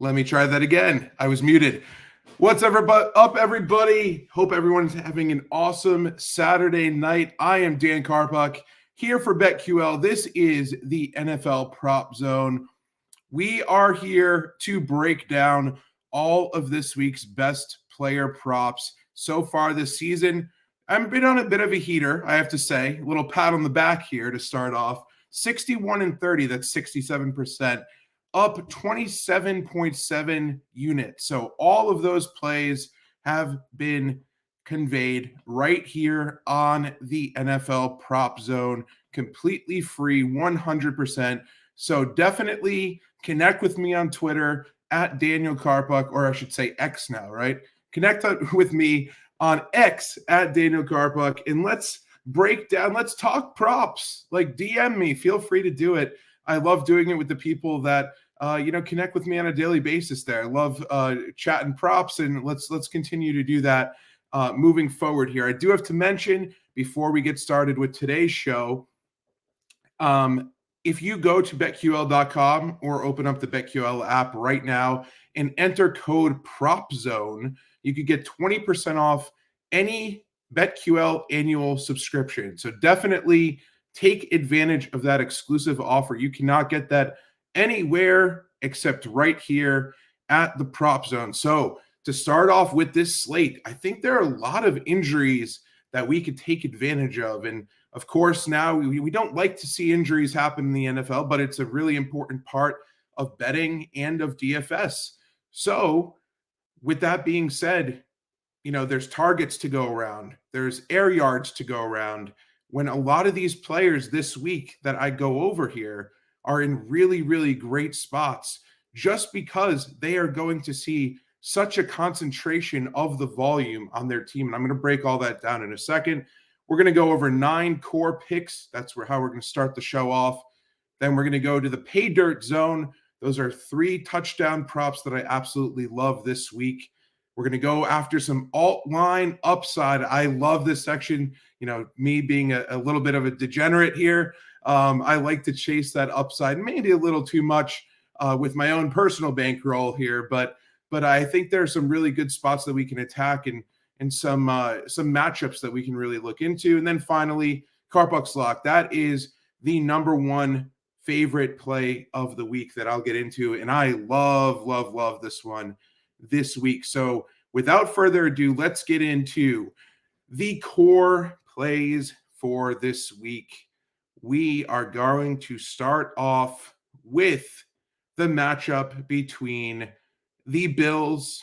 Let me try that again. I was muted. What's up, everybody? Hope everyone's having an awesome Saturday night. I am Dan Karpuc here for BetQL. This is the NFL Prop Zone. We are here to break down all of this week's best player props so far this season. I've been on a bit of a heater, I have to say. A little pat on the back here to start off. 61 and 30, that's 67%. Up 27.7 units. So all of those plays have been conveyed right here on the NFL Prop Zone, completely free, 100%. So definitely connect with me on Twitter at Daniel Karpuc, or I should say X now, right? Connect with me on X at Daniel Karpuc, and let's break down, let's talk props. Like, DM me, feel free to do it. I love doing it with the people that connect with me on a daily basis there. I love chatting props, and let's continue to do that moving forward here. I do have to mention before we get started with today's show, if you go to BetQL.com or open up the BetQL app right now and enter code PropZone, you could get 20% off any BetQL annual subscription. So definitely take advantage of that exclusive offer. You cannot get that anywhere except right here at the Prop Zone. So to start off with this slate, I think there are a lot of injuries that we could take advantage of. And of course, now we don't like to see injuries happen in the NFL, but it's a really important part of betting and of DFS. So with that being said, there's targets to go around. There's air yards to go around. When a lot of these players this week that I go over here are in really, really great spots just because they are going to see such a concentration of the volume on their team. And I'm going to break all that down in a second. We're going to go over 9 core picks. That's how we're going to start the show off. Then we're going to go to the pay dirt zone. Those are 3 touchdown props that I absolutely love this week. We're going to go after some alt line upside. I love this section. Me being a little bit of a degenerate here, I like to chase that upside, maybe a little too much with my own personal bankroll here, but I think there are some really good spots that we can attack and some matchups that we can really look into. And then finally, Karpuc's Lock. That is the number one favorite play of the week that I'll get into, and I love this one this week. So without further ado, let's get into the core plays for this week. We are going to start off with the matchup between the Bills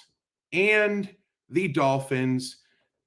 and the Dolphins.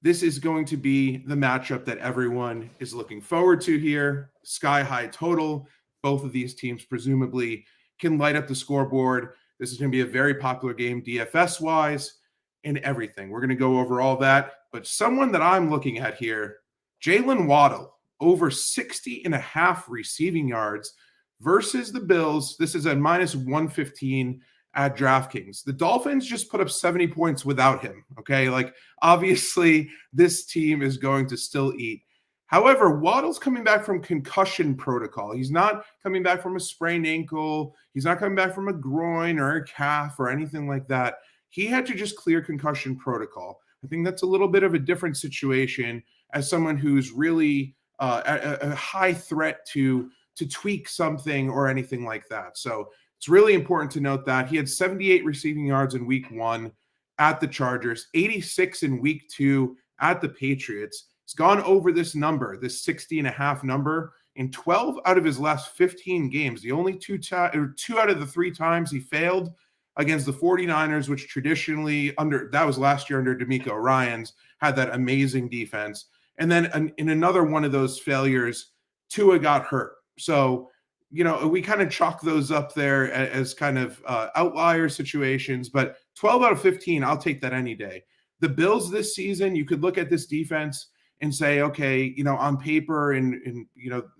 This is going to be the matchup that everyone is looking forward to here. Sky high total. Both of these teams presumably can light up the scoreboard. This is going to be a very popular game DFS-wise and everything. We're going to go over all that. But someone that I'm looking at here, Jalen Waddle, over 60.5 receiving yards versus the Bills. This is at -115 at DraftKings. The Dolphins just put up 70 points without him, okay? Like, obviously, this team is going to still eat. However, Waddle's coming back from concussion protocol. He's not coming back from a sprained ankle. He's not coming back from a groin or a calf or anything like that. He had to just clear concussion protocol. I think that's a little bit of a different situation as someone who's really a high threat to tweak something or anything like that. So it's really important to note that he had 78 receiving yards in week 1 at the Chargers, 86 in week 2 at the Patriots. He's gone over this number, this 60.5 number, in 12 out of his last 15 games. The only two out of the 3 times he failed against the 49ers, which traditionally that was last year under DeMeco Ryans, had that amazing defense. And then in another one of those failures, Tua got hurt. So, we kind of chalk those up there as kind of outlier situations, but 12 out of 15, I'll take that any day. The Bills this season, you could look at this defense and say, okay, on paper and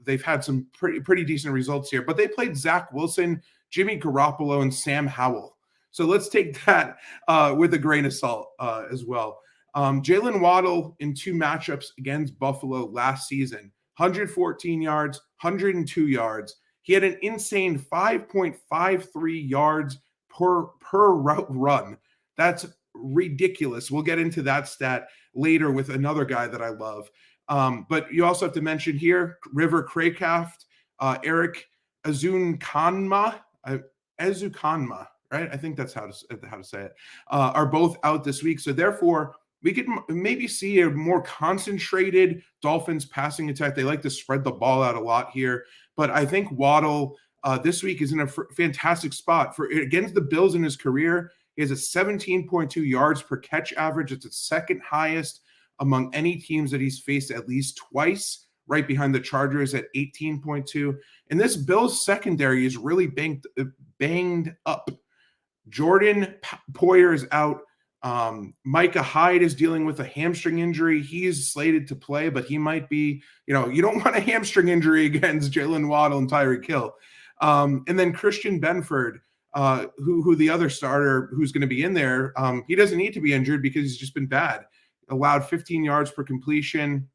they've had some pretty decent results here, but they played Zach Wilson, Jimmy Garoppolo, and Sam Howell. So let's take that with a grain of salt as well. Jalen Waddle in 2 matchups against Buffalo last season, 114 yards, 102 yards. He had an insane 5.53 yards per route run. That's ridiculous. We'll get into that stat later with another guy that I love. But you also have to mention here, River Craycraft, Eric Ezukanma, right? I think that's how to say it, are both out this week. So therefore, we could maybe see a more concentrated Dolphins passing attack. They like to spread the ball out a lot here. But I think Waddle this week is in a fantastic spot. Against the Bills in his career, he has a 17.2 yards per catch average. It's the second highest among any teams that he's faced at least twice, right behind the Chargers at 18.2. And this Bills secondary is really banged up. Jordan Poyer is out. Micah Hyde is dealing with a hamstring injury. He's slated to play, but he might be, you don't want a hamstring injury against Jalen Waddle and Tyreek Hill. And then Christian Benford, who the other starter who's going to be in there, he doesn't need to be injured because he's just been bad. Allowed 15 yards per completion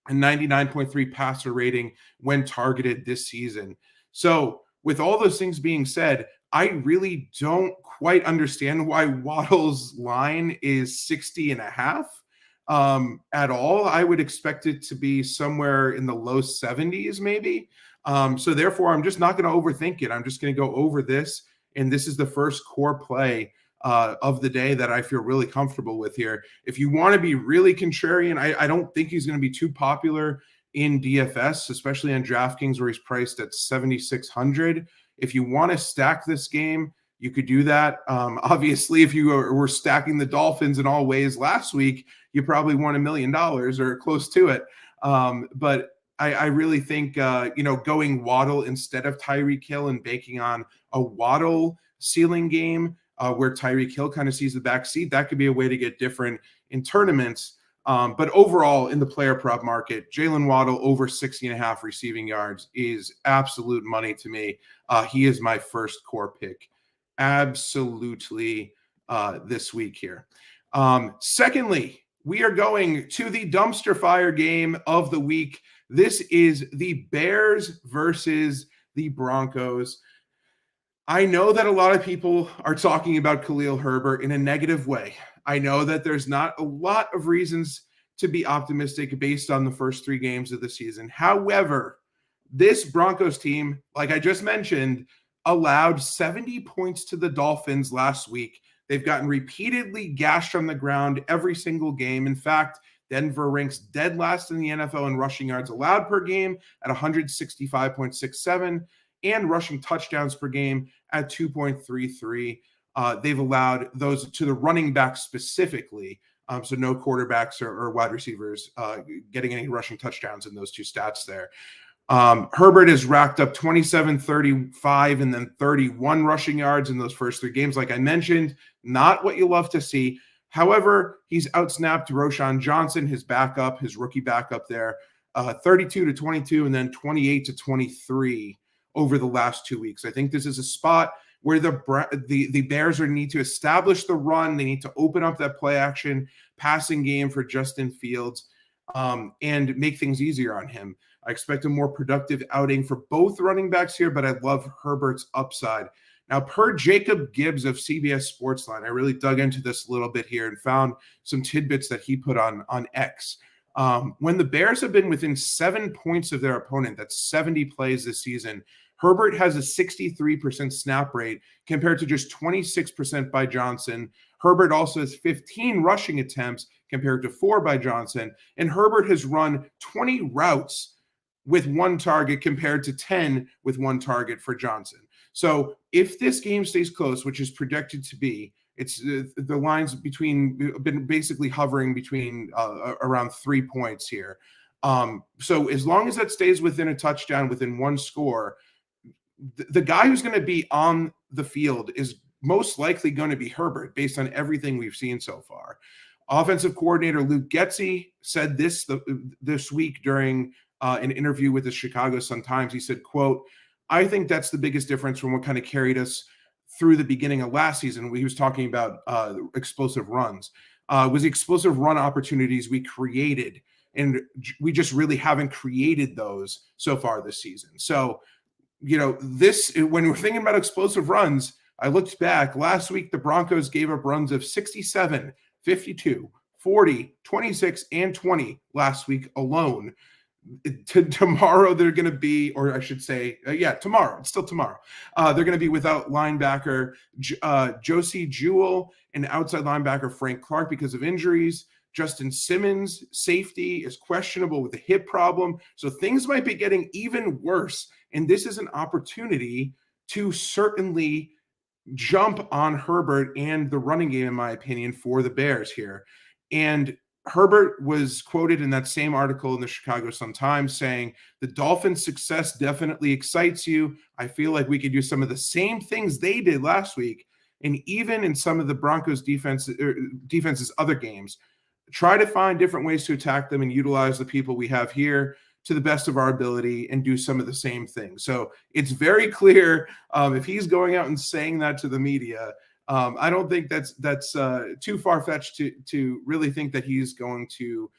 and 99.3 passer rating when targeted this season. So with all those things being said, I really don't quite understand why Waddle's line is 60.5 at all. I would expect it to be somewhere in the low 70s, maybe. So therefore, I'm just not going to overthink it. I'm just going to go over this. And this is the first core play of the day that I feel really comfortable with here. If you want to be really contrarian, I don't think he's going to be too popular in DFS, especially on DraftKings where he's priced at 7,600. If you want to stack this game, you could do that. Obviously, if you were stacking the Dolphins in all ways last week, you probably won $1 million or close to it. But I really think, going Waddle instead of Tyreek Hill and banking on a Waddle ceiling game where Tyreek Hill kind of sees the back seat, that could be a way to get different in tournaments. But overall, in the player prop market, Jalen Waddle over 60.5 receiving yards is absolute money to me. He is my first core pick. Absolutely this week here. Secondly, we are going to the dumpster fire game of the week. This is the Bears versus the Broncos. I know that a lot of people are talking about Khalil Herbert in a negative way. I know that there's not a lot of reasons to be optimistic based on the first 3 games of the season. However, this Broncos team, like I just mentioned, allowed 70 points to the Dolphins last week. They've gotten repeatedly gashed on the ground every single game. In fact, Denver ranks dead last in the NFL in rushing yards allowed per game at 165.67 and rushing touchdowns per game at 2.33. They've allowed those to the running backs specifically. So no quarterbacks or wide receivers getting any rushing touchdowns in those 2 stats there. Herbert has racked up 27, 35, and then 31 rushing yards in those first 3 games. Like I mentioned, not what you love to see. However, he's outsnapped Roshan Johnson, his rookie backup there, 32-22 and then 28-23 over the last 2 weeks. I think this is a spot where the Bears need to establish the run. They need to open up that play action passing game for Justin Fields. and make things easier on him. I expect a more productive outing for both running backs here, but I love Herbert's upside. Now, per Jacob Gibbs of CBS Sportsline, I really dug into this a little bit here and found some tidbits that he put on X. When the Bears have been within 7 points of their opponent, that's 70 plays this season, Herbert has a 63% snap rate compared to just 26% by Johnson. Herbert also has 15 rushing attempts compared to 4 by Johnson. And Herbert has run 20 routes with 1 target compared to 10 with 1 target for Johnson. So if this game stays close, which is projected to be, it's the lines been basically hovering between around 3 points here. So as long as that stays within a touchdown, within 1 score, the guy who's going to be on the field is most likely going to be Herbert based on everything we've seen so far. Offensive coordinator Luke Getsy said this week during an interview with the Chicago Sun-Times. He said, quote, "I think that's the biggest difference from what kind of carried us through the beginning of last season." He was talking about explosive runs. Was the explosive run opportunities we created, and we just really haven't created those so far this season. So, when we're thinking about explosive runs, I looked back. Last week, the Broncos gave up runs of 67, 52, 40, 26, and 20 last week alone. Tomorrow they're going to be, or I should say, tomorrow. It's still tomorrow. They're going to be without linebacker Josie Jewell and outside linebacker Frank Clark because of injuries. Justin Simmons, safety, is questionable with a hip problem. So things might be getting even worse. And this is an opportunity to certainly jump on Herbert and the running game, in my opinion, for the Bears here. And Herbert was quoted in that same article in the Chicago Sun-Times saying, "The Dolphins' success definitely excites you. I feel like we could do some of the same things they did last week. And even in some of the Broncos' defense's other games, try to find different ways to attack them and utilize the people we have here to the best of our ability and do some of the same things." So it's very clear if he's going out and saying that to the media, I don't think that's too far-fetched to really think that he's going to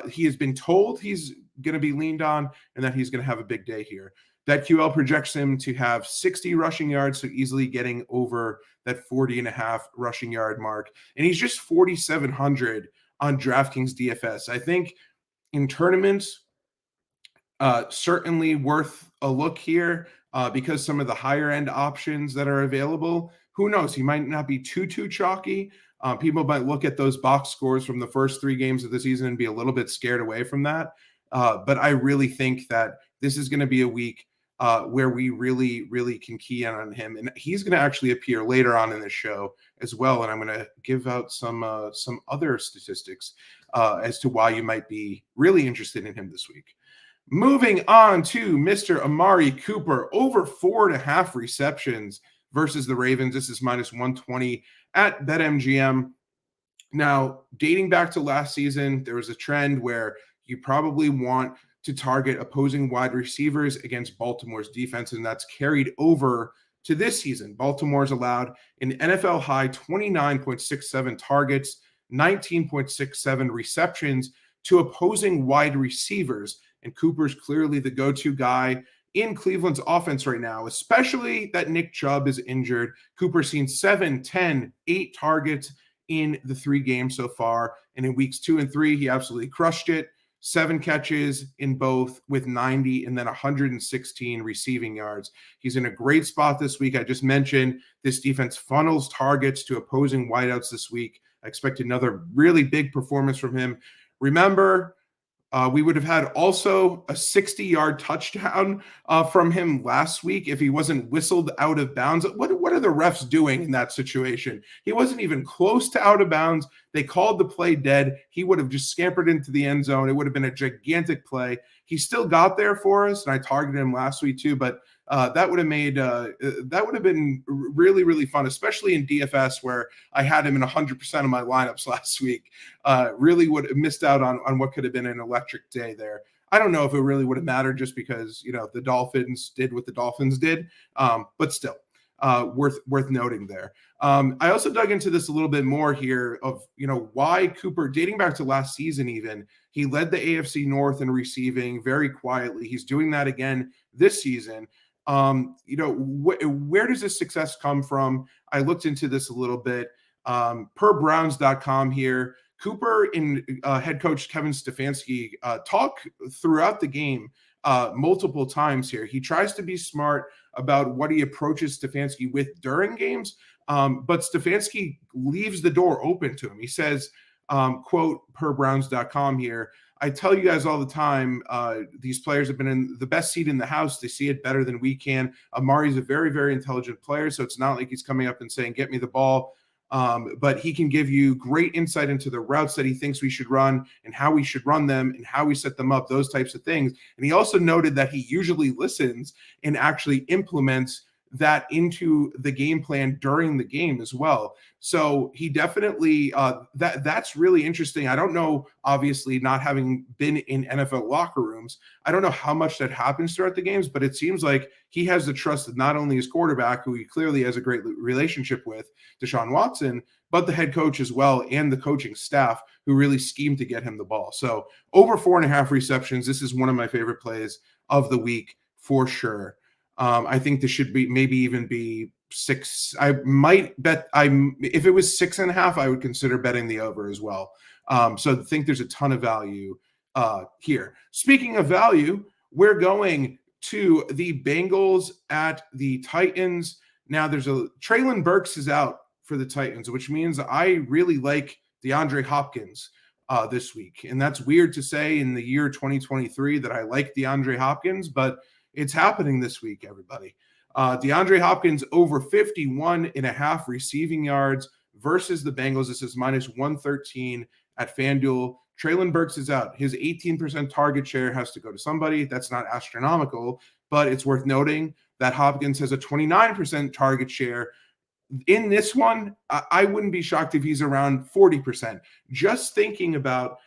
he has been told he's going to be leaned on and that he's going to have a big day here. BetQL projects him to have 60 rushing yards, so easily getting over that 40.5 rushing yard mark. And he's just 4,700 on DraftKings DFS. I think in tournaments, certainly worth a look here because some of the higher end options that are available, who knows, he might not be too chalky. People might look at those box scores from the first 3 games of the season and be a little bit scared away from that. But I really think that this is going to be a week where we really can key in on him. And he's going to actually appear later on in the show as well. And I'm going to give out some other statistics as to why you might be really interested in him this week. Moving on to Mr. Amari Cooper, over 4.5 receptions versus the Ravens. This is minus 120 at BetMGM. Now, dating back to last season, there was a trend where you probably want to target opposing wide receivers against Baltimore's defense, and that's carried over to this season. Baltimore's allowed an NFL high 29.67 targets, 19.67 receptions to opposing wide receivers. And Cooper's clearly the go-to guy in Cleveland's offense right now, especially that Nick Chubb is injured. Cooper's seen 7, 10, 8 targets in the 3 games so far. And in weeks 2 and 3, he absolutely crushed it. 7 catches in both with 90 and then 116 receiving yards. He's in a great spot this week. I just mentioned this defense funnels targets to opposing wideouts this week. I expect another really big performance from him. Remember, we would have had also a 60-yard touchdown from him last week if he wasn't whistled out of bounds. What are the refs doing in that situation? He wasn't even close to out of bounds. They called the play dead. He would have just scampered into the end zone. It would have been a gigantic play. He still got there for us, and I targeted him last week too, but that would have been really fun, especially in DFS where I had him in 100% of my lineups last week. Really would have missed out on what could have been an electric day there. I don't know if it really would have mattered just because the Dolphins did what the Dolphins did, but still. worth noting there. I also dug into this a little bit more here of, why Cooper, dating back to last season even, he led the AFC North in receiving very quietly. He's doing that again this season. Where does this success come from? I looked into this a little bit. Per Browns.com here, Cooper and head coach Kevin Stefanski talk throughout the game multiple times here. He tries to be smart about what he approaches Stefanski with during games, but Stefanski leaves the door open to him. He says, quote, per Browns.com here, I tell you guys all the time, these players have been in the best seat in the house. They see it better than we can. Amari's a very, very intelligent player, so it's not like he's coming up and saying, get me the ball. But he can give you great insight into the routes that he thinks we should run and how we should run them and how we set them up, those types of things. And he also noted that he usually listens and actually implements that into the game plan during the game as well. So he definitely, that's really interesting. I don't know, obviously not having been in NFL locker rooms, I don't know how much that happens throughout the games, but it seems like he has the trust of not only his quarterback, who he clearly has a great relationship with, Deshaun Watson, but the head coach as well and the coaching staff who really schemed to get him the ball. So over 4.5 receptions, this is one of my favorite plays of the week for sure. I think this should be maybe even be 6. I might bet if it was 6.5, I would consider betting the over as well. So I think there's a ton of value here. Speaking of value, we're going to the Bengals at the Titans. Now there's Treylon Burks is out for the Titans, which means I really like DeAndre Hopkins this week. And that's weird to say in the year 2023 that I like DeAndre Hopkins, but it's happening this week, everybody. DeAndre Hopkins over 51.5 receiving yards versus the Bengals. This is minus 113 at FanDuel. Treylon Burks is out. His 18% target share has to go to somebody. That's not astronomical, but it's worth noting that Hopkins has a 29% target share. In this one, I wouldn't be shocked if he's around 40%. Just thinking about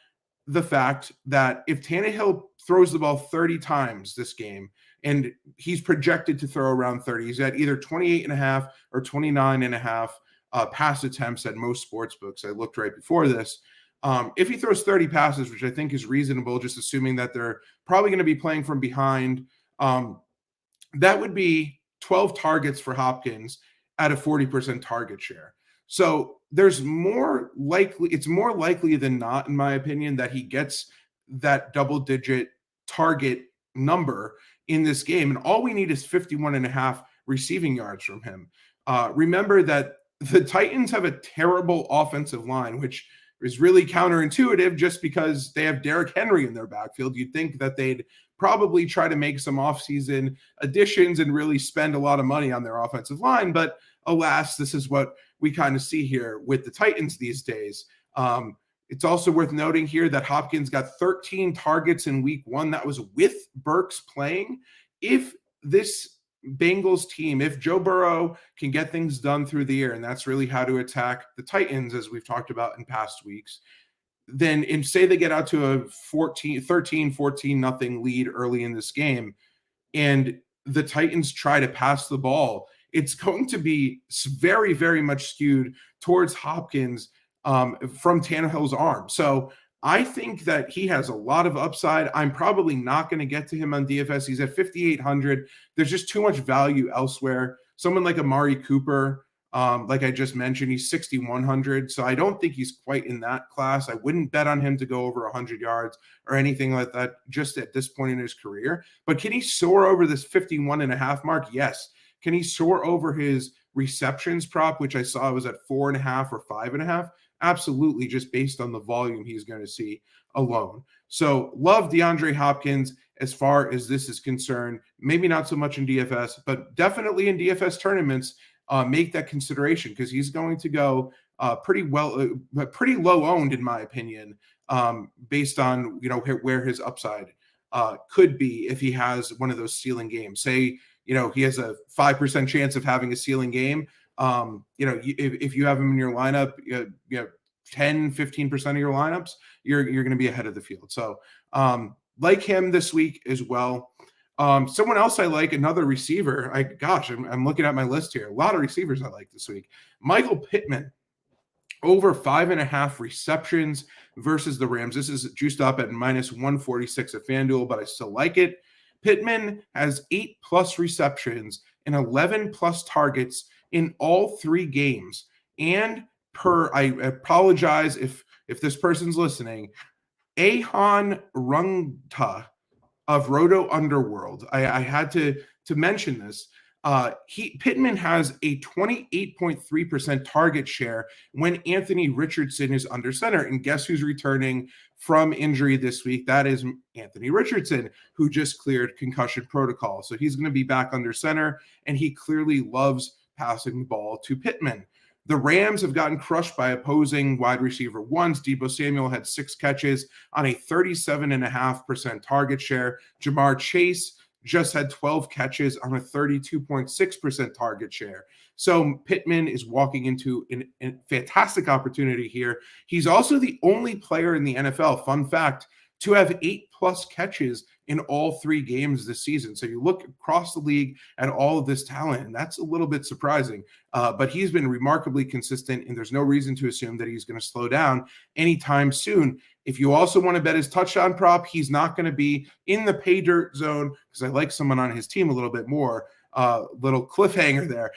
the fact that if Tannehill throws the ball 30 times this game, and he's projected to throw around 30, he's at either 28.5 or 29.5 pass attempts at most sports books. I looked right before this. If he throws 30 passes, which I think is reasonable, just assuming that they're probably going to be playing from behind, that would be 12 targets for Hopkins at a 40% target share. So it's more likely than not, in my opinion, that he gets that double-digit target number in this game. And all we need is 51.5 receiving yards from him. Remember that the Titans have a terrible offensive line, which is really counterintuitive just because they have Derrick Henry in their backfield. You'd think that they'd probably try to make some offseason additions and really spend a lot of money on their offensive line. But alas, this is what we kind of see here with the Titans these days. It's also worth noting here that Hopkins got 13 targets in week 1. That was with Burks playing. If this Bengals team, if Joe Burrow can get things done through the air, and that's really how to attack the Titans, as we've talked about in past weeks, then and say they get out to a 13-14 nothing lead early in this game, and the Titans try to pass the ball, it's going to be very, very much skewed towards Hopkins from Tannehill's arm. So I think that he has a lot of upside. I'm probably not going to get to him on DFS. He's at 5,800. There's just too much value elsewhere. Someone like Amari Cooper, like I just mentioned, he's 6,100. So I don't think he's quite in that class. I wouldn't bet on him to go over 100 yards or anything like that just at this point in his career. But can he soar over this 51.5 mark? Yes. Can he soar over his receptions prop, which I saw was at 4.5 or 5.5? Absolutely, just based on the volume he's going to see alone. So love DeAndre Hopkins as far as this is concerned. Maybe not so much in DFS, but definitely in DFS tournaments, make that consideration because he's going to go pretty low owned in my opinion, based on where his upside could be if he has one of those ceiling games. Say he has a 5% chance of having a ceiling game. If you have him in your lineup, 10-15% of your lineups, you're going to be ahead of the field. So like him this week as well. Someone else I like, another receiver. I'm looking at my list here. A lot of receivers I like this week. Michael Pittman, over 5.5 receptions versus the Rams. This is juiced up at minus 146 at FanDuel, but I still like it. Pittman has 8+ receptions and +11 targets in all 3 games. And I apologize if this person's listening, Ahan Rungta of Roto Underworld. I had to mention this. Pittman has a 28.3% target share when Anthony Richardson is under center. And guess who's returning from injury this week? That is Anthony Richardson, who just cleared concussion protocol. So he's going to be back under center, and he clearly loves passing the ball to Pittman. The Rams have gotten crushed by opposing wide receiver ones. Deebo Samuel had 6 catches on a 37.5% target share. Jamar Chase just had 12 catches on a 32.6% target share. So Pittman is walking into a fantastic opportunity here. He's also the only player in the NFL, fun fact, to have 8+ catches in all 3 games this season. So you look across the league at all of this talent, and that's a little bit surprising. But he's been remarkably consistent, and there's no reason to assume that he's going to slow down anytime soon. If you also want to bet his touchdown prop, he's not going to be in the pay dirt zone because I like someone on his team a little bit more. Little cliffhanger there.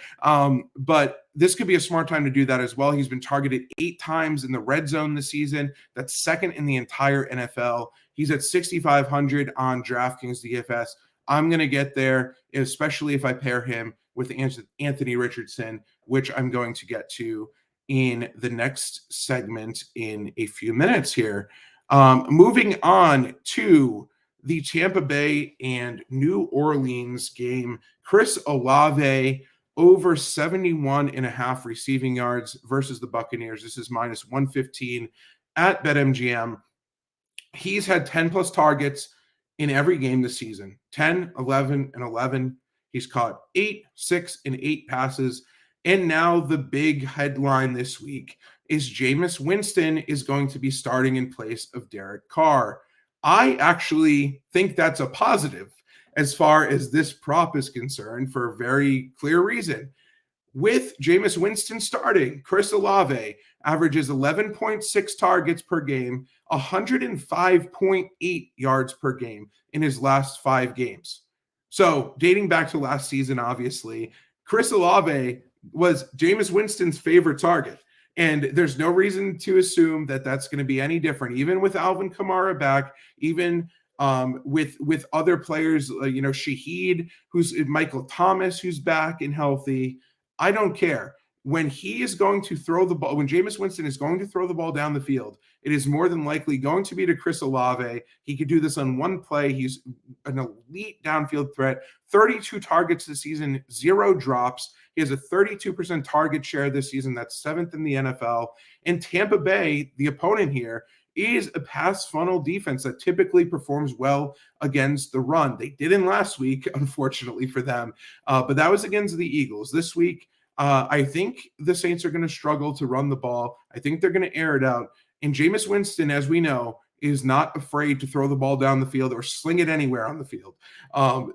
But this could be a smart time to do that as well. He's been targeted 8 times in the red zone this season. That's second in the entire NFL. He's at 6,500 on DraftKings DFS. I'm going to get there, especially if I pair him with Anthony Richardson, which I'm going to get to in the next segment in a few minutes here. Moving on to the Tampa Bay and New Orleans game. Chris Olave over 71.5 receiving yards versus the Buccaneers. This is minus 115 at BetMGM. He's had 10+ targets in every game this season. 10, 11, and 11. He's caught 8, 6, and 8 passes. And now the big headline this week is Jameis Winston is going to be starting in place of Derek Carr. I actually think that's a positive as far as this prop is concerned for a very clear reason. With Jameis Winston starting, Chris Olave averages 11.6 targets per game, 105.8 yards per game in his last 5 games. So dating back to last season, obviously, Chris Olave was Jameis Winston's favorite target. And there's no reason to assume that that's going to be any different, even with Alvin Kamara back, even with other players, Shaheed, who's Michael Thomas, who's back and healthy. I don't care. When he is going to throw the ball, when Jameis Winston is going to throw the ball down the field, it is more than likely going to be to Chris Olave. He could do this on one play. He's an elite downfield threat. 32 targets this season, 0 drops. He has a 32% target share this season. That's 7th in the NFL. And Tampa Bay, the opponent here, is a pass funnel defense that typically performs well against the run. They didn't last week, unfortunately for them, but that was against the Eagles. This week, I think the Saints are going to struggle to run the ball. I think they're going to air it out. And Jameis Winston, as we know, is not afraid to throw the ball down the field or sling it anywhere on the field.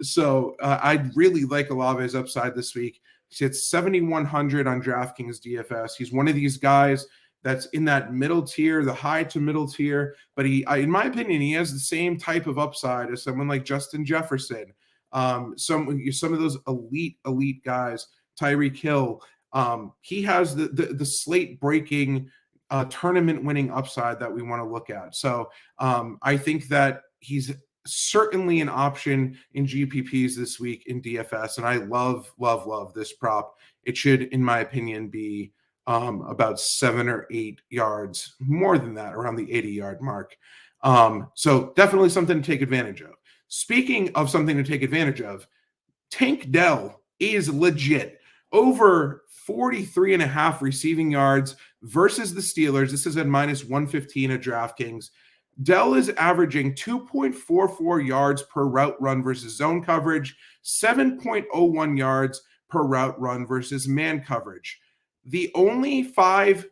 So I'd really like Olave's upside this week. He's at 7,100 on DraftKings DFS. He's one of these guys that's in that middle tier, the high to middle tier. But in my opinion, he has the same type of upside as someone like Justin Jefferson, some of those elite guys, Tyreek Hill. He has the slate breaking, tournament winning upside that we want to look at. So I think that he's certainly an option in GPPs this week in DFS. And I love this prop. It should, in my opinion, be about 7 or 8 yards, more than that, around the 80-yard mark. So definitely something to take advantage of. Speaking of something to take advantage of, Tank Dell is legit. Over 43.5 receiving yards versus the Steelers. This is at minus 115 at DraftKings. Dell is averaging 2.44 yards per route run versus zone coverage, 7.01 yards per route run versus man coverage. The only 5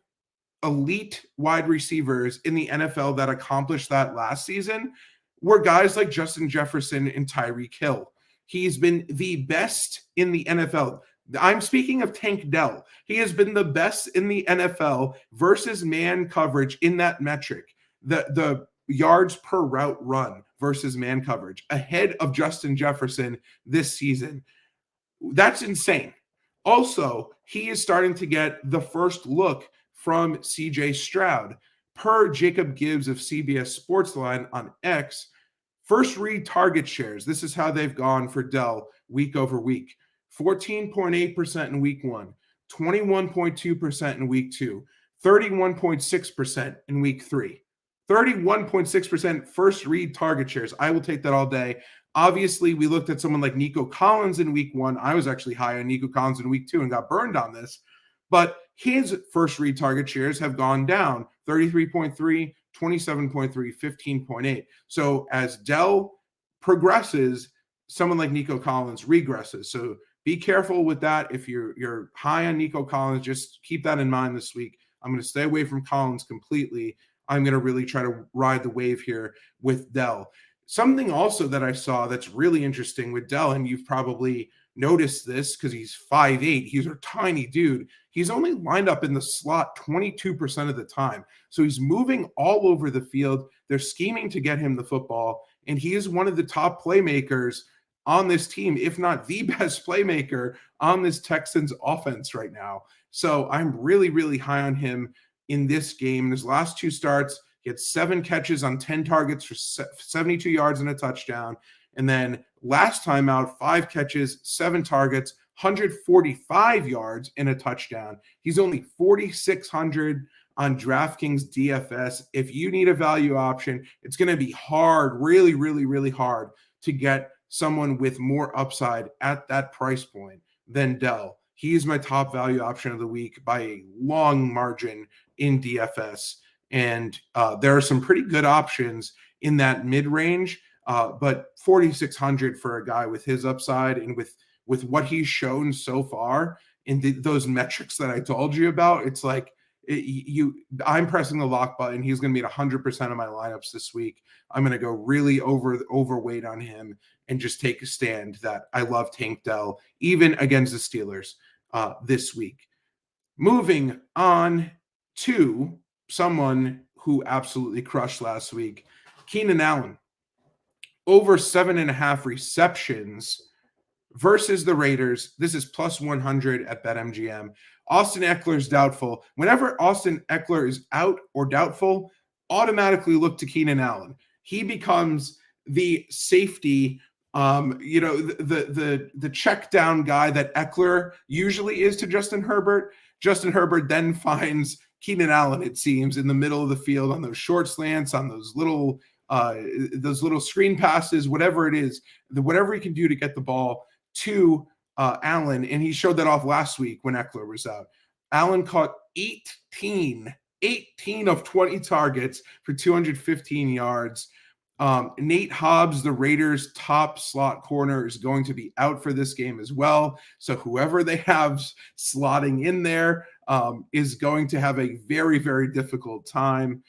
elite wide receivers in the NFL that accomplished that last season were guys like Justin Jefferson and Tyreek Hill. He's been the best in the NFL. I'm speaking of Tank Dell. He has been the best in the NFL versus man coverage in that metric. The yards per route run versus man coverage ahead of Justin Jefferson this season. That's insane. Also, he is starting to get the first look from CJ Stroud. Per Jacob Gibbs of CBS Sportsline on X, first read target shares. This is how they've gone for Dell week over week. 14.8% in week 1, 21.2% in week 2, 31.6% in week 3. 31.6% first read target shares. I will take that all day. Obviously, we looked at someone like Nico Collins in week 1. I was actually high on Nico Collins in week 2 and got burned on this. But his first read target shares have gone down 33.3, 27.3, 15.8. So as Dell progresses, someone like Nico Collins regresses. So be careful with that. If you're high on Nico Collins, just keep that in mind this week. I'm going to stay away from Collins completely. I'm going to really try to ride the wave here with Dell. Something also that I saw that's really interesting with Dell, and you've probably noticed this because he's 5'8". He's a tiny dude. He's only lined up in the slot 22% of the time. So he's moving all over the field. They're scheming to get him the football, and he is one of the top playmakers on this team, if not the best playmaker on this Texans offense right now. So I'm really, really high on him in this game. In his last 2 starts, he had 7 catches on 10 targets for 72 yards and a touchdown. And then last time out, 5 catches, 7 targets, 145 yards and a touchdown. He's only 4,600 on DraftKings DFS. If you need a value option, it's going to be hard, really, really, really hard to get someone with more upside at that price point than Dell. He's my top value option of the week by a long margin in DFS. And there are some pretty good options in that mid-range, but 4,600 for a guy with his upside and with what he's shown so far in those metrics that I told you about, it's like I'm pressing the lock button. He's going to be at 100% of my lineups this week. I'm going to go really overweight on him and just take a stand that I love Tank Dell, even against the Steelers this week. Moving on to someone who absolutely crushed last week, Keenan Allen. Over 7.5 receptions versus the Raiders. This is plus 100 at BetMGM. Austin Eckler is doubtful. Whenever Austin Eckler is out or doubtful, automatically look to Keenan Allen. He becomes the safety, the check down guy that Eckler usually is to Justin Herbert. Justin Herbert then finds Keenan Allen, it seems, in the middle of the field on those short slants, on those little screen passes, whatever it is, whatever he can do to get the ball to Allen. And he showed that off last week when Eckler was out. Allen caught 18 of 20 targets for 215 yards. Nate Hobbs, the Raiders' top slot corner, is going to be out for this game as well. So whoever they have slotting in there is going to have a very, very difficult time.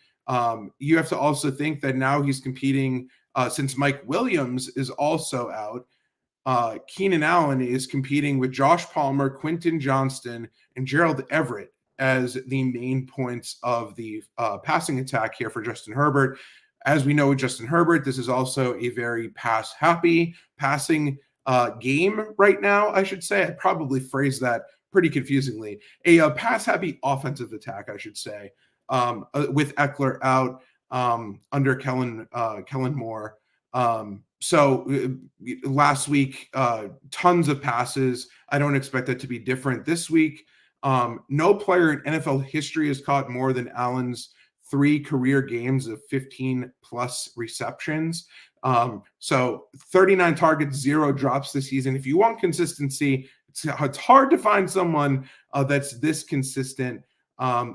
You have to also think that now he's competing, since Mike Williams is also out, Keenan Allen is competing with Josh Palmer, Quentin Johnston, and Gerald Everett as the main points of the passing attack here for Justin Herbert. As we know with Justin Herbert, this is also a very pass-happy passing game right now, I should say. I probably phrased that pretty confusingly. A pass-happy offensive attack, I should say, with Eckler out under Kellen Moore. So last week, tons of passes. I don't expect that to be different this week. No player in NFL history has caught more than Allen's 3 career games of 15 plus receptions. So 39 targets, 0 drops this season. If you want consistency, it's hard to find someone that's this consistent.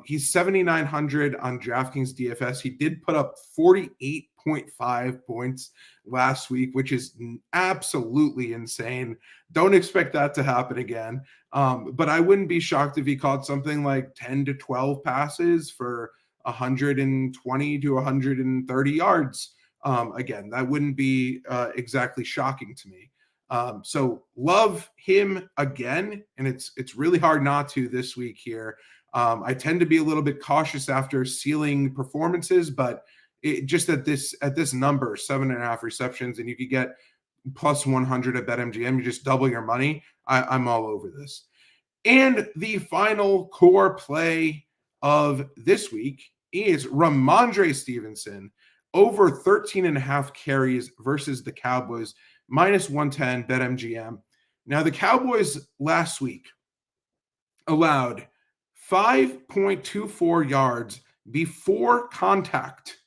He's 7,900 on DraftKings DFS. He did put up 48.5 points last week, which is absolutely insane. Don't expect that to happen again. But I wouldn't be shocked if he caught something like 10 to 12 passes for 120 to 130 yards. Again, that wouldn't be exactly shocking to me. So love him again, and it's really hard not to this week here. I tend to be a little bit cautious after ceiling performances, but just at this number, 7.5 receptions, and you could get plus 100 at BetMGM, you just double your money. I'm all over this. And the final core play of this week is Ramondre Stevenson over 13.5 carries versus the Cowboys, minus 110 BetMGM. Now, the Cowboys last week allowed 5.24 yards before contact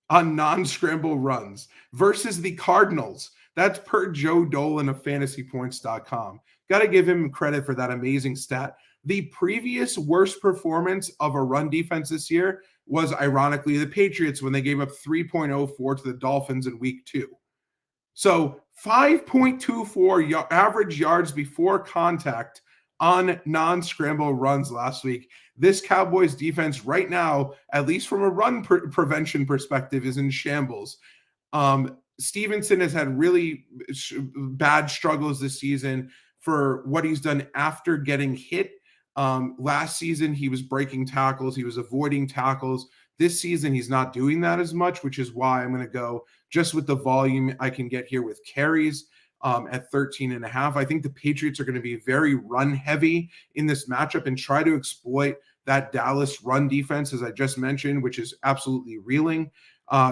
on non-scramble runs versus the Cardinals. That's per Joe Dolan of fantasypoints.com. Got to give him credit for that amazing stat. The previous worst performance of a run defense this year was, ironically, the Patriots when they gave up 3.04 to the Dolphins in week 2. So 5.24 average yards before contact on non-scramble runs last week. This Cowboys defense right now, at least from a run prevention perspective, is in shambles. Stevenson has had really bad struggles this season for what he's done after getting hit. Last season, he was breaking tackles. He was avoiding tackles. This season, he's not doing that as much, which is why I'm going to go just with the volume I can get here with carries at 13.5. I think the Patriots are going to be very run heavy in this matchup and try to exploit that Dallas run defense, as I just mentioned, which is absolutely reeling.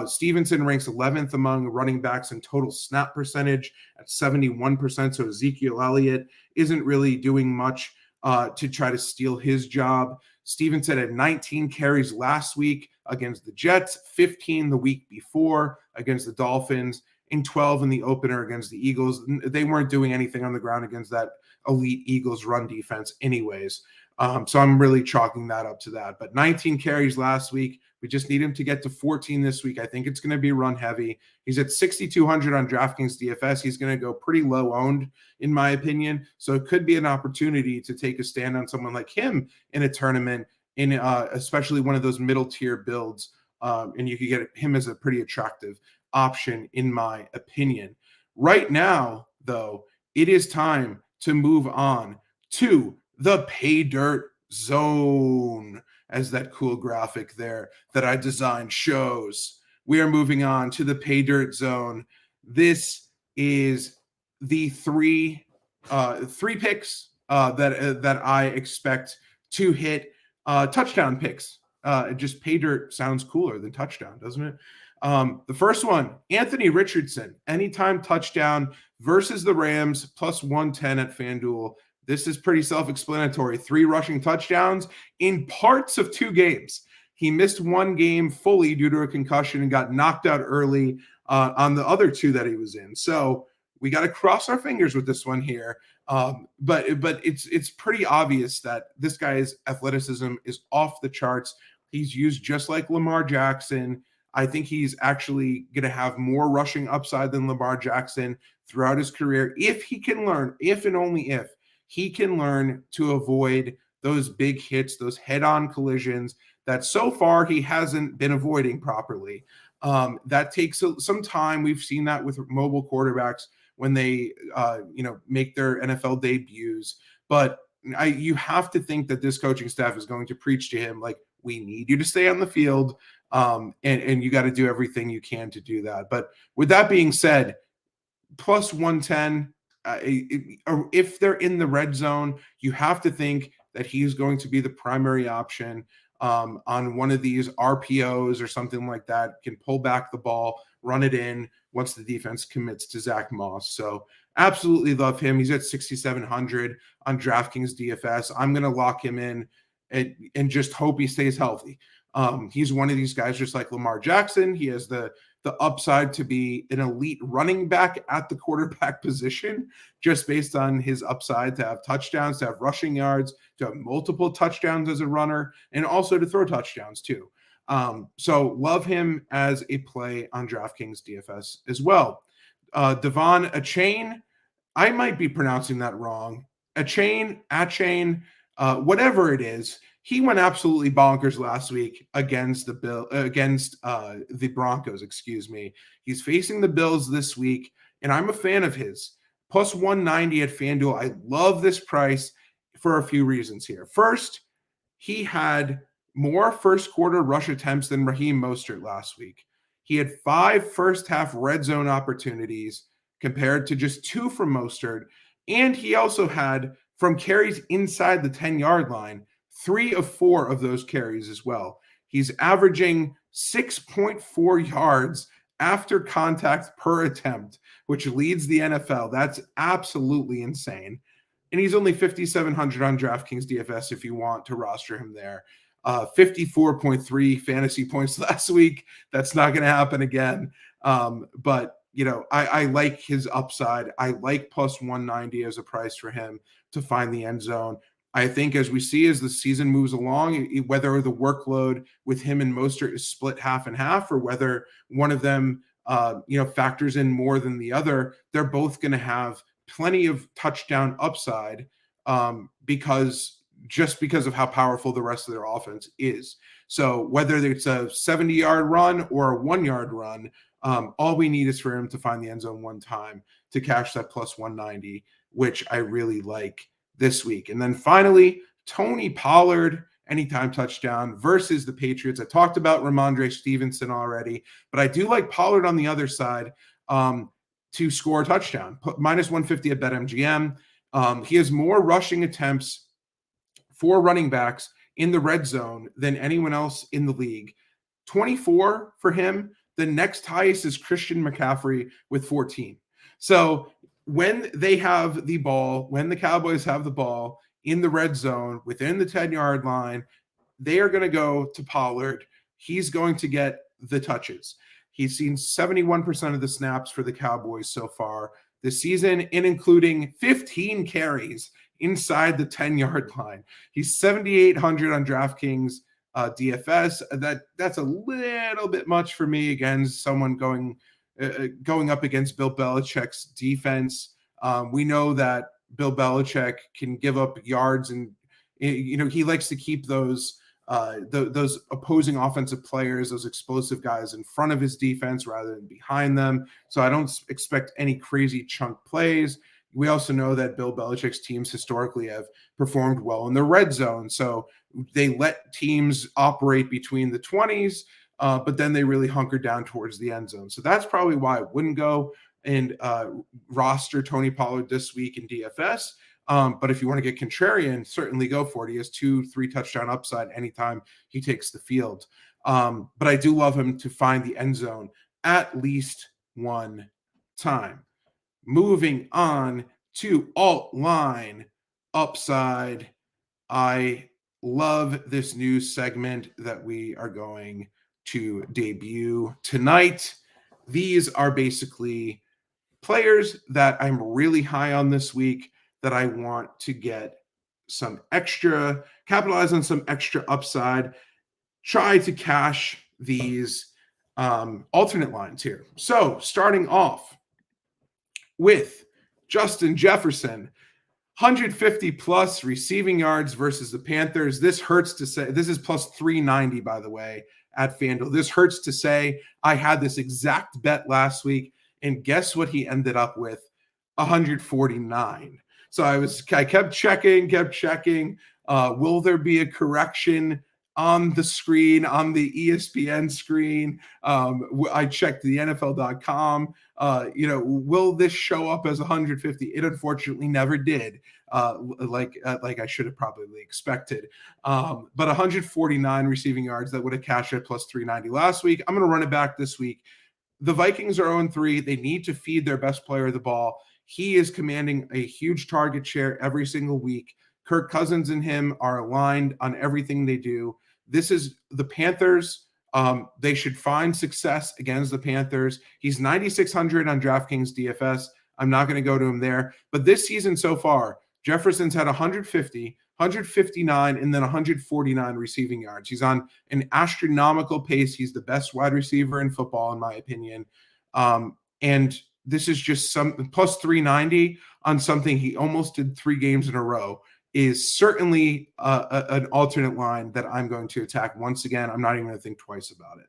Stevenson ranks 11th among running backs in total snap percentage at 71%. So Ezekiel Elliott isn't really doing much to try to steal his job. Stevenson had 19 carries last week against the Jets, 15 the week before against the Dolphins, and 12 in the opener against the Eagles. They weren't doing anything on the ground against that elite Eagles run defense anyways. So I'm really chalking that up to that. But 19 carries last week. We just need him to get to 14 this week. I think it's going to be run heavy. He's at 6,200 on DraftKings DFS. He's going to go pretty low owned, in my opinion. So it could be an opportunity to take a stand on someone like him in a tournament, in especially one of those middle tier builds. And you could get him as a pretty attractive option, in my opinion. Right now, though, it is time to move on to the pay dirt zone, as that cool graphic there that I designed shows. We are moving on to the pay dirt zone. This is the three picks that I expect to hit touchdown picks. Just pay dirt sounds cooler than touchdown, doesn't it? The first one, Anthony Richardson, anytime touchdown versus the Rams, plus 110 at FanDuel. This is pretty self-explanatory. 3 rushing touchdowns in parts of 2 games. He missed 1 game fully due to a concussion and got knocked out early on the other 2 that he was in. So we got to cross our fingers with this one here. But it's pretty obvious that this guy's athleticism is off the charts. He's used just like Lamar Jackson. I think he's actually going to have more rushing upside than Lamar Jackson throughout his career if he can learn, if and only if, he can learn to avoid those big hits, those head-on collisions that so far he hasn't been avoiding properly. That takes some time. We've seen that with mobile quarterbacks when they, make their NFL debuts. But you have to think that this coaching staff is going to preach to him, like, we need you to stay on the field, and you got to do everything you can to do that. But with that being said, plus 110, if they're in the red zone, you have to think that he's going to be the primary option on one of these RPOs or something like that, can pull back the ball, run it in once the defense commits to Zach Moss. So absolutely love him. He's at 6,700 on DraftKings DFS. I'm going to lock him in and just hope he stays healthy. He's one of these guys, just like Lamar Jackson. He has the upside to be an elite running back at the quarterback position, just based on his upside to have touchdowns, to have rushing yards, to have multiple touchdowns as a runner, and also to throw touchdowns too. So love him as a play on DraftKings DFS as well. Devon Achane, I might be pronouncing that wrong. Achane, whatever it is. He went absolutely bonkers last week against the Broncos. He's facing the Bills this week, and I'm a fan of his. plus 190 at FanDuel. I love this price for a few reasons here. First, he had more first quarter rush attempts than Raheem Mostert last week. He had 5 first half red zone opportunities compared to just 2 from Mostert. And he also had, from carries inside the 10-yard line, 3 of 4 of those carries as well. He's averaging 6.4 yards after contact per attempt, which leads the NFL. That's absolutely insane. And he's only 5,700 on DraftKings DFS if you want to roster him there. 54.3 fantasy points last week. That's not going to happen again. But, I like his upside. I like plus 190 as a price for him to find the end zone. I think as we see as the season moves along, whether the workload with him and Mostert is split half and half, or whether one of them, factors in more than the other, they're both going to have plenty of touchdown upside because of how powerful the rest of their offense is. So whether it's a 70-yard run or a 1-yard run, all we need is for him to find the end zone one time to cash that plus 190, which I really like this week. And then finally, Tony Pollard, anytime touchdown versus the Patriots. I talked about Ramondre Stevenson already, but I do like Pollard on the other side to score a touchdown. Minus 150 at BetMGM. He has more rushing attempts for running backs in the red zone than anyone else in the league. 24 for him. The next highest is Christian McCaffrey with 14. So when they have the ball, when the Cowboys have the ball in the red zone within the 10-yard line, they are going to go to Pollard. He's going to get the touches. He's seen 71% of the snaps for the Cowboys so far this season, including 15 carries inside the 10-yard line. He's 7,800 on DraftKings DFS. That's a little bit much for me against someone going up against Bill Belichick's defense. We know that Bill Belichick can give up yards, and he likes to keep those opposing offensive players, those explosive guys, in front of his defense rather than behind them. So I don't expect any crazy chunk plays. We also know that Bill Belichick's teams historically have performed well in the red zone. So they let teams operate between the 20s, but then they really hunker down towards the end zone. So that's probably why I wouldn't go and roster Tony Pollard this week in DFS. But if you want to get contrarian, certainly go for it. He has 2-3 touchdown upside anytime he takes the field. But I do love him to find the end zone at least one time. Moving on to alt line upside. I love this new segment that we are going to debut tonight. These are basically players that I'm really high on this week that I want to get capitalize on some extra upside, try to cash these alternate lines here. So starting off with Justin Jefferson, 150 plus receiving yards versus the Panthers. This hurts to say. This is plus 390, by the way, at FanDuel. This hurts to say. I had this exact bet last week, and guess what he ended up with? 149. So I kept checking. Will there be a correction on the screen, on the ESPN screen? I checked the NFL.com. Will this show up as 150? It unfortunately never did, like I should have probably expected. But 149 receiving yards, that would have cashed at plus 390 last week. I'm going to run it back this week. The Vikings are 0-3. They need to feed their best player the ball. He is commanding a huge target share every single week. Kirk Cousins and him are aligned on everything they do. This is the Panthers. They should find success against the Panthers. He's 9,600 on DraftKings DFS. I'm not going to go to him there. But this season so far, Jefferson's had 150, 159, and then 149 receiving yards. He's on an astronomical pace. He's the best wide receiver in football, in my opinion. And this is just some plus 390 on something he almost did 3 games in a row is certainly an alternate line that I'm going to attack once again. I'm not even going to think twice about it.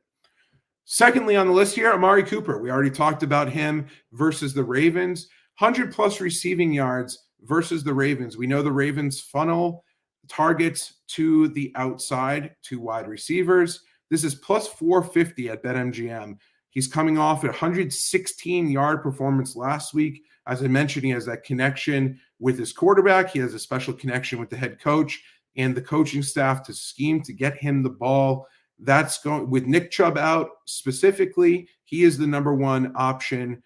Secondly on the list here, Amari Cooper. We already talked about him versus the Ravens. 100 plus receiving yards versus the Ravens. We know the Ravens funnel targets to the outside to wide receivers. This is plus 450 at BetMGM. He's coming off a 116-yard performance last week. As I mentioned, he has that connection with his quarterback. He has a special connection with the head coach and the coaching staff to scheme to get him the ball. That's going with Nick Chubb out specifically. He is the number one option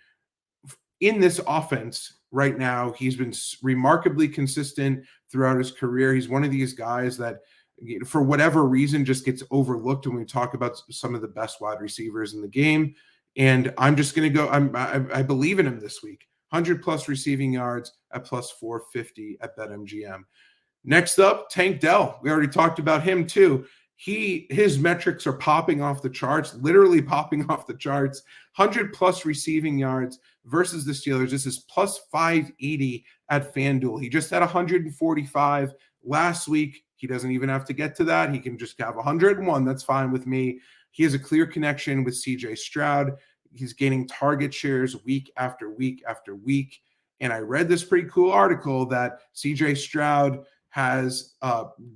in this offense right now. He's been remarkably consistent throughout his career. He's one of these guys that, for whatever reason, just gets overlooked when we talk about some of the best wide receivers in the game. And I'm just going to go. I believe in him this week. 100 plus receiving yards at plus 450 at BetMGM. Next up, Tank Dell. We already talked about him too. His metrics are popping off the charts, literally popping off the charts. 100 plus receiving yards versus the Steelers. This is plus 580 at FanDuel. He just had 145 last week. He doesn't even have to get to that. He can just have 101. That's fine with me. He has a clear connection with CJ Stroud. He's gaining target shares week after week after week. And I read this pretty cool article that CJ Stroud has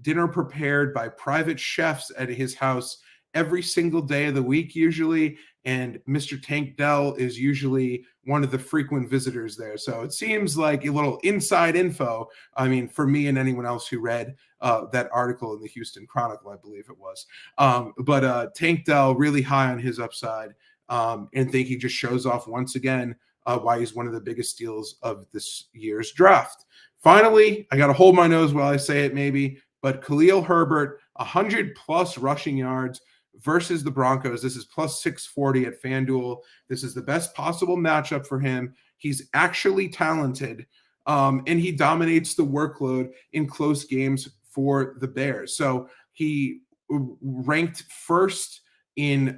dinner prepared by private chefs at his house every single day of the week, usually. And Mr. Tank Dell is usually one of the frequent visitors there. So it seems like a little inside info. I mean, for me and anyone else who read that article in the Houston Chronicle, I believe it was. But Tank Dell, really high on his upside, and think he just shows off once again why he's one of the biggest steals of this year's draft. Finally, I got to hold my nose while I say it maybe, but Khalil Herbert, 100 plus rushing yards versus the Broncos. This is plus 640 at FanDuel. This is the best possible matchup for him. He's actually talented, and he dominates the workload in close games for the Bears. So he ranked first in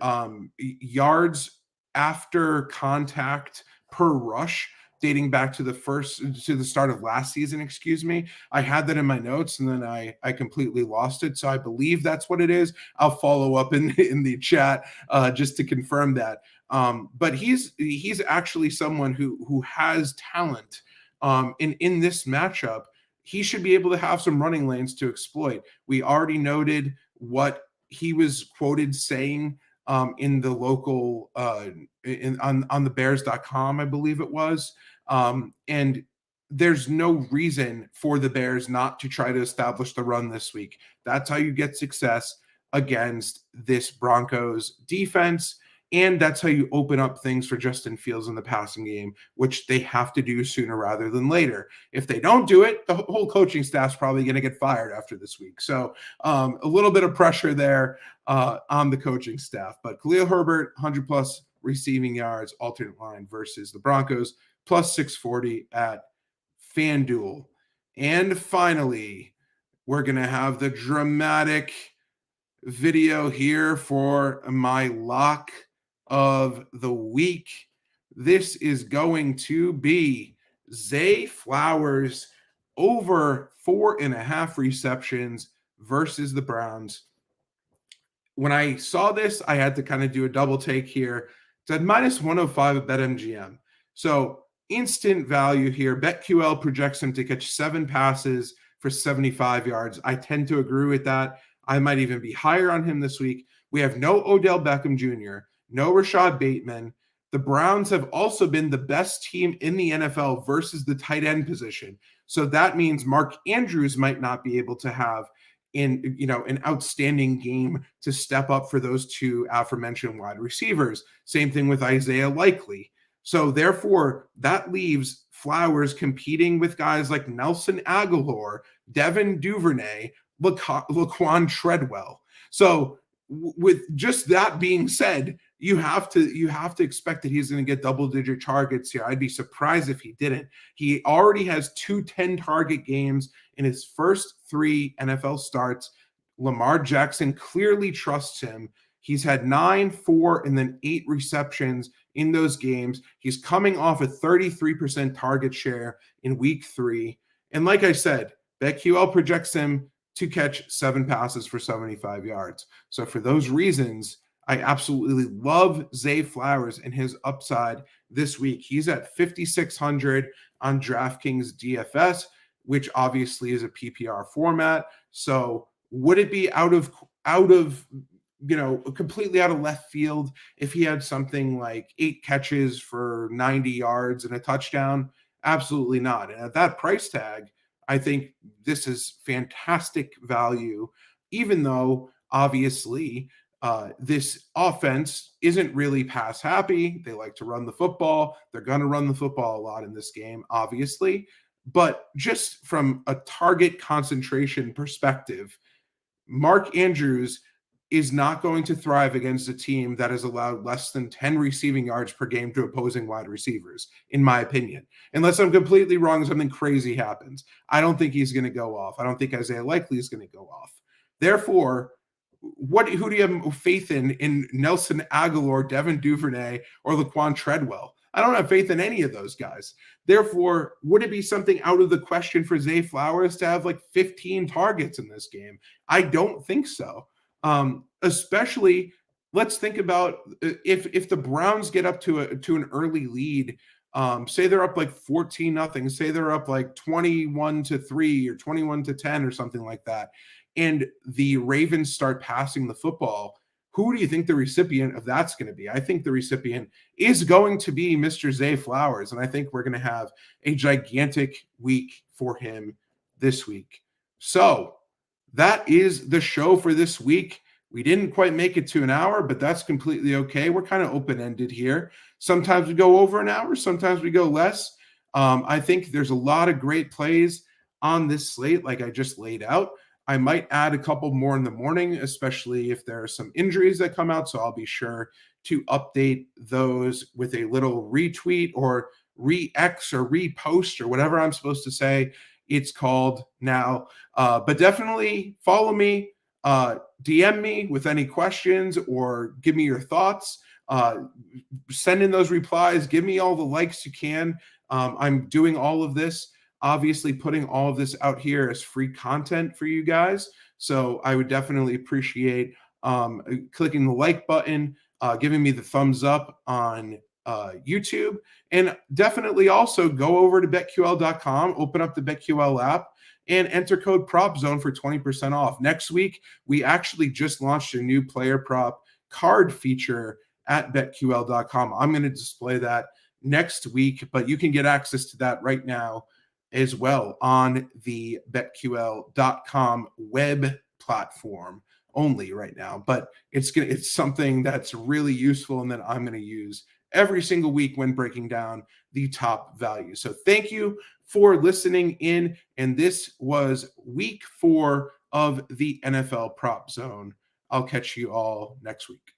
yards after contact per rush, dating back to the start of last season, excuse me. I had that in my notes and then I completely lost it. So I believe that's what it is. I'll follow up in the chat just to confirm that. But he's actually someone who has talent. In this matchup, he should be able to have some running lanes to exploit. We already noted what he was quoted saying in the local on the bears.com, I believe it was. And there's no reason for the Bears not to try to establish the run this week. That's how you get success against this Broncos defense. And that's how you open up things for Justin Fields in the passing game, which they have to do sooner rather than later. If they don't do it, the whole coaching staff's probably going to get fired after this week. So a little bit of pressure there on the coaching staff. But Khalil Herbert, 100 plus receiving yards, alternate line versus the Broncos, plus 640 at FanDuel. And finally, we're going to have the dramatic video here for my lock of the week. This is going to be Zay Flowers over 4.5 receptions versus the Browns. When I saw this, I had to kind of do a double take here. It's at minus 105 at BetMGM. So instant value here. BetQL projects him to catch 7 passes for 75 yards. I tend to agree with that. I might even be higher on him this week. We have no Odell Beckham Jr., no Rashad Bateman. The Browns have also been the best team in the NFL versus the tight end position. So that means Mark Andrews might not be able to have an outstanding game to step up for those two aforementioned wide receivers. Same thing with Isaiah Likely. So therefore, that leaves Flowers competing with guys like Nelson Aguilar, Devin Duvernay, Laquan Treadwell. So with just that being said, you have to expect that he's going to get double-digit targets here. I'd be surprised if he didn't. He already has 2 10-target games in his first 3 NFL starts. Lamar Jackson clearly trusts him. He's had 9, 4, and then 8 receptions in those games. He's coming off a 33% target share in week 3. And like I said, BetQL projects him to catch 7 passes for 75 yards. So for those reasons, I absolutely love Zay Flowers and his upside this week. He's at 5,600 on DraftKings DFS, which obviously is a PPR format. So would it be out of completely out of left field if he had something like 8 catches for 90 yards and a touchdown? Absolutely not. And at that price tag, I think this is fantastic value, even though obviously this offense isn't really pass happy. They like to run the football. They're going to run the football a lot in this game, obviously. But just from a target concentration perspective, Mark Andrews is not going to thrive against a team that has allowed less than 10 receiving yards per game to opposing wide receivers, in my opinion. Unless I'm completely wrong, something crazy happens. I don't think he's going to go off. I don't think Isaiah Likely is going to go off. Therefore, who do you have faith in Nelson Aguilar, Devin Duvernay, or Laquan Treadwell? I don't have faith in any of those guys. Therefore, would it be something out of the question for Zay Flowers to have like 15 targets in this game? I don't think so. Especially, let's think about if the Browns get up to an early lead. Say they're up like 14-0, say they're up like 21-3 or 21-10 or something like that, and the Ravens start passing the football. Who do you think the recipient of that's going to be? I think the recipient is going to be Mr. Zay Flowers, and I think we're going to have a gigantic week for him this week. So that is the show for this week. We didn't quite make it to an hour, but that's completely okay. We're kind of open-ended here. Sometimes we go over an hour, sometimes we go less. I think there's a lot of great plays on this slate, like I just laid out. I might add a couple more in the morning, especially if there are some injuries that come out. So I'll be sure to update those with a little retweet or re-X or repost or whatever I'm supposed to say it's called now. But definitely follow me, DM me with any questions or give me your thoughts. Send in those replies. Give me all the likes you can. I'm doing all of this, obviously putting all of this out here as free content for you guys. So I would definitely appreciate clicking the like button, giving me the thumbs up on YouTube, and definitely also go over to BetQL.com, open up the BetQL app, and enter code PropZone for 20% off. Next week, we actually just launched a new player prop card feature at BetQL.com. I'm going to display that next week, but you can get access to that right now as well on the BetQL.com web platform only right now. But it's something that's really useful and that I'm going to use every single week when breaking down the top value. So thank you for listening in. And this was week 4 of the NFL Prop Zone. I'll catch you all next week.